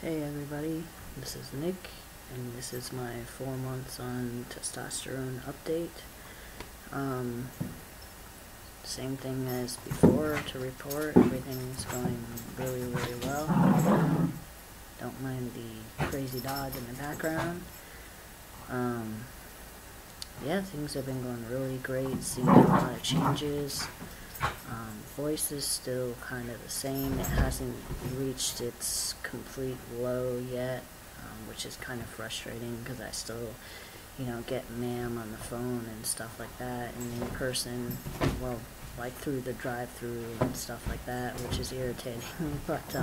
Hey everybody, this is Nick, and this is my 4 months on testosterone update. Um, Same thing as before to report, everything's going really well. Don't mind the crazy dog in the background. Yeah, things have been going really great, seeing a lot of changes. Voice is still kind of the same. It hasn't reached its complete low yet, which is kind of frustrating because I still, get ma'am on the phone and stuff like that, and in person, well, like through the drive-through and stuff like that, which is irritating. But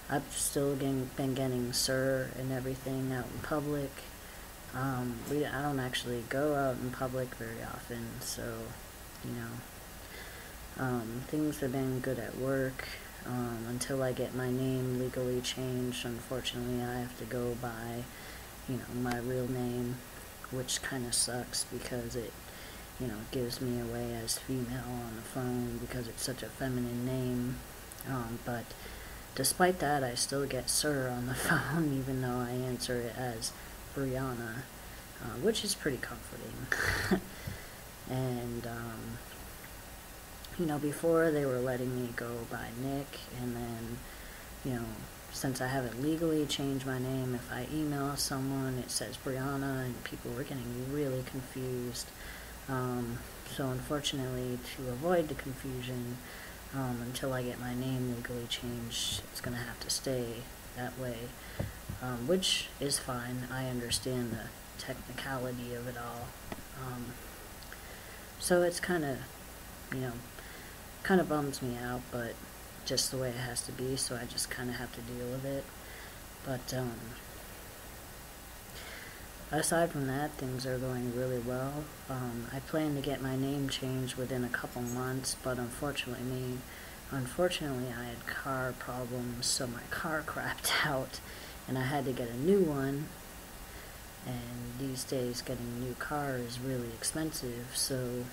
I've still been getting sir and everything out in public. I don't actually go out in public very often, so, you know, things have been good at work until I get my name legally changed. Unfortunately, I have to go by, my real name, which kind of sucks because it, gives me away as female on the phone because it's such a feminine name. But despite that, I still get sir on the phone, even though I answer it as Brianna, which is pretty comforting. And, before they were letting me go by Nick, and then, since I haven't legally changed my name, if I email someone, it says Brianna, and people were getting really confused. So unfortunately, to avoid the confusion, until I get my name legally changed, it's going to have to stay that way, which is fine. I understand the technicality of it all. So it's kind of, bums me out, but just the way it has to be, so I just kind of have to deal with it. But aside from that, things are going really well. I plan to get my name changed within a couple months, but unfortunately I had car problems, so my car crapped out, and I had to get a new one. And these days, getting a new car is really expensive, so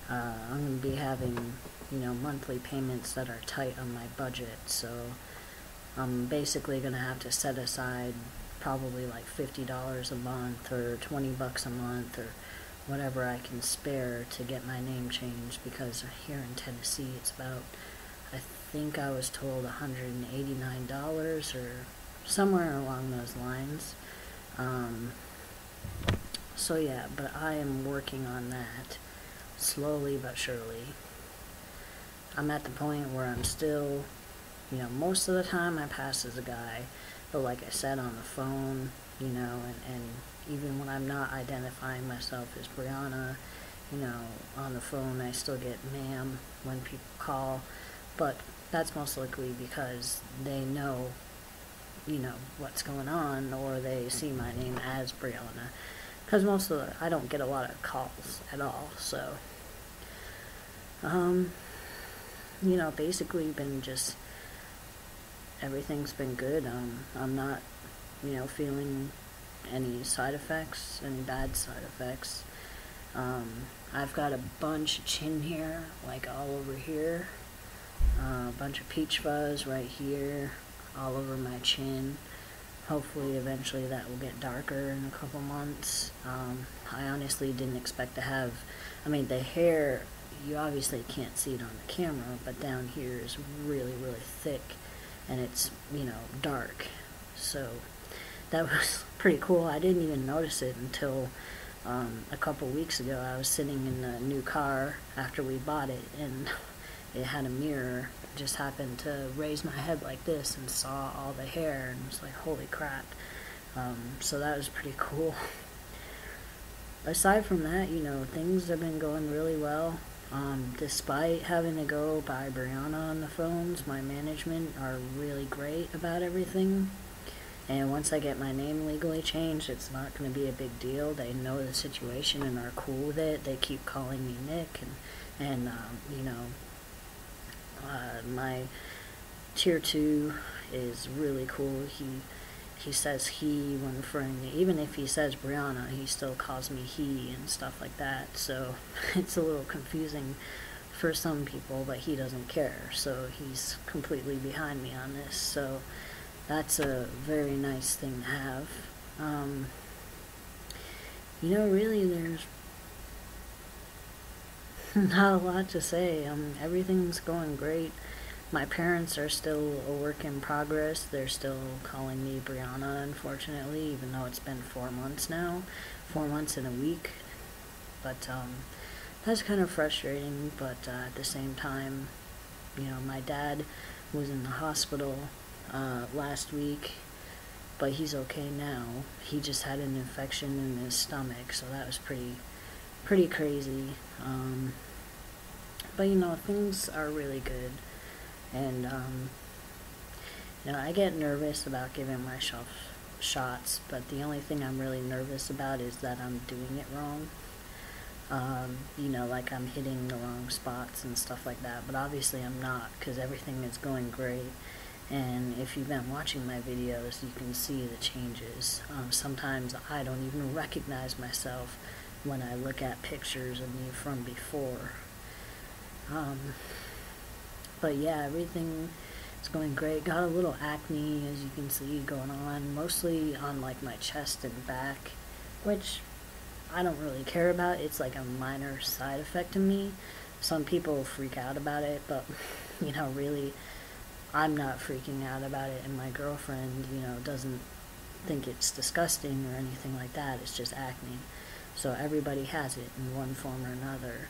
I'm going to be having, monthly payments that are tight on my budget, so I'm basically going to have to set aside probably like $50 a month or $20 a month or whatever I can spare to get my name changed, because here in Tennessee it's about, I think I was told $189 or somewhere along those lines. So yeah, but I am working on that slowly but surely. I'm at the point where I'm still, most of the time I pass as a guy, but like I said, on the phone, and even when I'm not identifying myself as Brianna, on the phone I still get ma'am when people call, but that's most likely because they know, what's going on, or they see my name as Brianna, because I don't get a lot of calls at all, so, basically everything's been good. I'm not, feeling any bad side effects. I've got a bunch of chin hair, like all over here, a bunch of peach fuzz right here, all over my chin. Hopefully eventually that will get darker in a couple months. I honestly didn't expect to have, the hair, you obviously can't see it on the camera, but down here is really thick, and it's, dark. So that was pretty cool. I didn't even notice it until a couple weeks ago. I was sitting in the new car after we bought it, and it had a mirror. Just happened to raise my head like this and saw all the hair, and was like, holy crap. So that was pretty cool. Aside from that, things have been going really well. Despite having to go by Brianna on the phones, my management are really great about everything. And once I get my name legally changed, it's not going to be a big deal. They know the situation and are cool with it. They keep calling me Nick, and my tier 2 is really cool. He says he when referring to me. Even if he says Brianna, he still calls me he and stuff like that. So it's a little confusing for some people, but he doesn't care, so he's completely behind me on this, so that's a very nice thing to have. Really, there's not a lot to say. Everything's going great. My parents are still a work in progress. They're still calling me Brianna, unfortunately, even though it's been 4 months now. 4 months and a week. But that's kind of frustrating, but at the same time, my dad was in the hospital last week, but he's okay now. He just had an infection in his stomach, so that was pretty crazy. But things are really good, and I get nervous about giving myself shots, but the only thing I'm really nervous about is that I'm doing it wrong. Like I'm hitting the wrong spots and stuff like that, but obviously I'm not, because everything is going great. And if you've been watching my videos, you can see the changes. Sometimes I don't even recognize myself when I look at pictures of me from before. But yeah, everything is going great. Got a little acne, as you can see, going on, mostly on like my chest and back, which I don't really care about. It's like a minor side effect to me. Some people freak out about it, but really, I'm not freaking out about it, and my girlfriend, doesn't think it's disgusting or anything like that. It's just acne. So everybody has it in one form or another.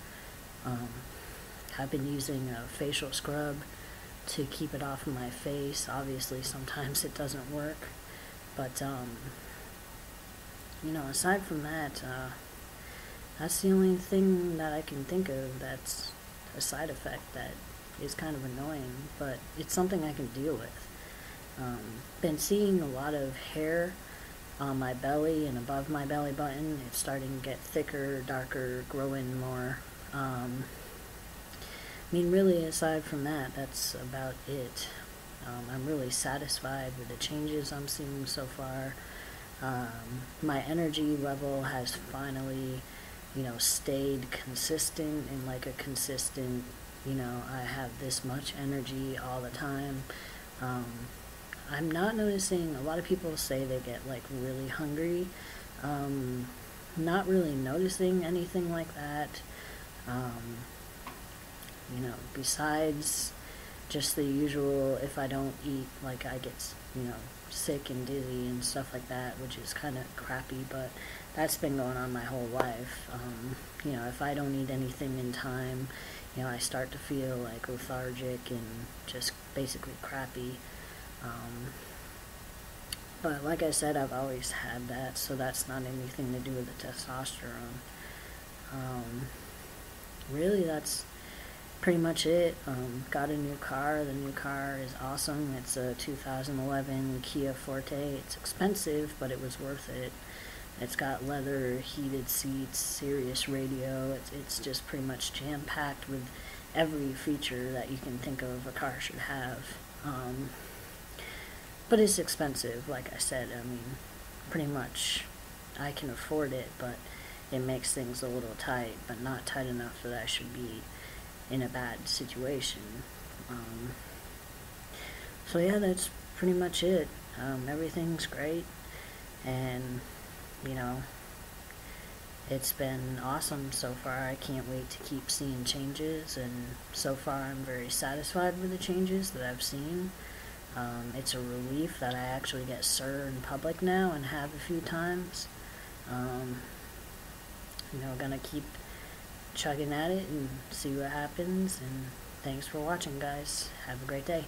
I've been using a facial scrub to keep it off of my face. Obviously, sometimes it doesn't work, but aside from that, that's the only thing that I can think of that's a side effect that is kind of annoying, but it's something I can deal with. Been seeing a lot of hair on my belly and above my belly button. It's starting to get thicker, darker, growing more. Really, aside from that, that's about it. I'm really satisfied with the changes I'm seeing so far. My energy level has finally, stayed consistent, and like a consistent, I have this much energy all the time. I'm not noticing, a lot of people say they get like really hungry. Not really noticing anything like that. Besides just the usual, if I don't eat, like I get, sick and dizzy and stuff like that, which is kind of crappy, but that's been going on my whole life. If I don't eat anything in time, I start to feel like lethargic and just basically crappy. But like I said, I've always had that, so that's not anything to do with the testosterone. Really, that's pretty much it. Got a new car. The new car is awesome. It's a 2011 Kia Forte. It's expensive, but it was worth it. It's got leather, heated seats, Sirius radio. It's just pretty much jam-packed with every feature that you can think of a car should have. But it's expensive, like I said. Pretty much I can afford it, but it makes things a little tight, but not tight enough that I should be in a bad situation. So yeah, that's pretty much it. Everything's great, and it's been awesome so far. I can't wait to keep seeing changes, and so far I'm very satisfied with the changes that I've seen. It's a relief that I actually get sir in public now, and have a few times. Gonna keep chugging at it and see what happens, and thanks for watching, guys. Have a great day.